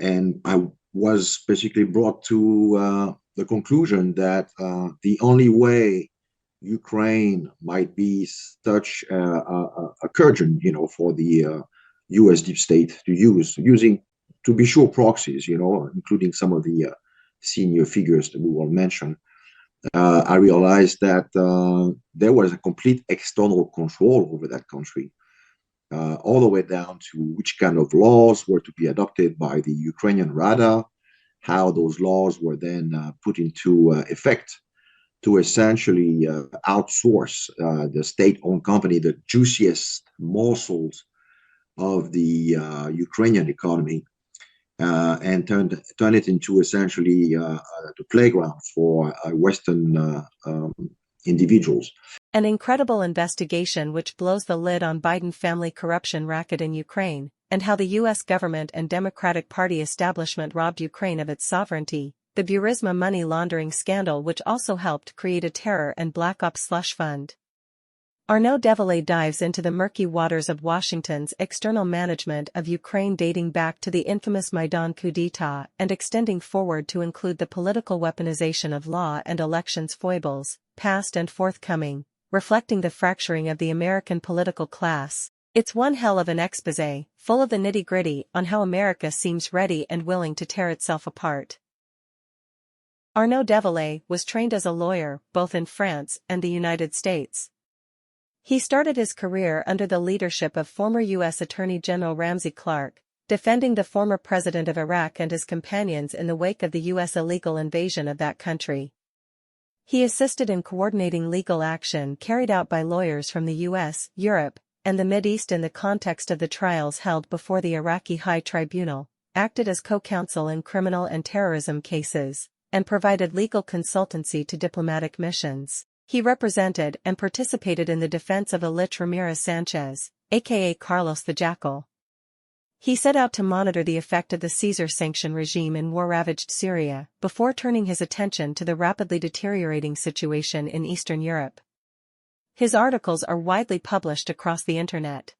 And I was basically brought to the conclusion that the only way Ukraine might be such a curtain, for the U.S. deep state to using, to be sure, proxies, including some of the senior figures that we will mention. I realized that there was a complete external control over that country, all the way down to which kind of laws were to be adopted by the Ukrainian Rada, how those laws were then put into effect to essentially outsource the state-owned company, the juiciest morsels of the Ukrainian economy, and turn it into essentially the playground for Western individuals. An incredible investigation which blows the lid on Biden family corruption racket in Ukraine, and how the U.S. government and Democratic Party establishment robbed Ukraine of its sovereignty, the Burisma money laundering scandal which also helped create a terror and black ops slush fund. Arnaud Devillet dives into the murky waters of Washington's external management of Ukraine dating back to the infamous Maidan coup d'etat and extending forward to include the political weaponization of law and elections foibles, past and forthcoming, reflecting the fracturing of the American political class. It's one hell of an exposé, full of the nitty-gritty on how America seems ready and willing to tear itself apart. Arnaud Devillet was trained as a lawyer both in France and the United States. He started his career under the leadership of former U.S. Attorney General Ramsey Clark, defending the former president of Iraq and his companions in the wake of the U.S. illegal invasion of that country. He assisted in coordinating legal action carried out by lawyers from the U.S., Europe, and the Mideast in the context of the trials held before the Iraqi High Tribunal, acted as co-counsel in criminal and terrorism cases, and provided legal consultancy to diplomatic missions. He represented and participated in the defense of Elich Ramirez Sanchez, aka Carlos the Jackal. He set out to monitor the effect of the Caesar sanction regime in war-ravaged Syria, before turning his attention to the rapidly deteriorating situation in Eastern Europe. His articles are widely published across the internet.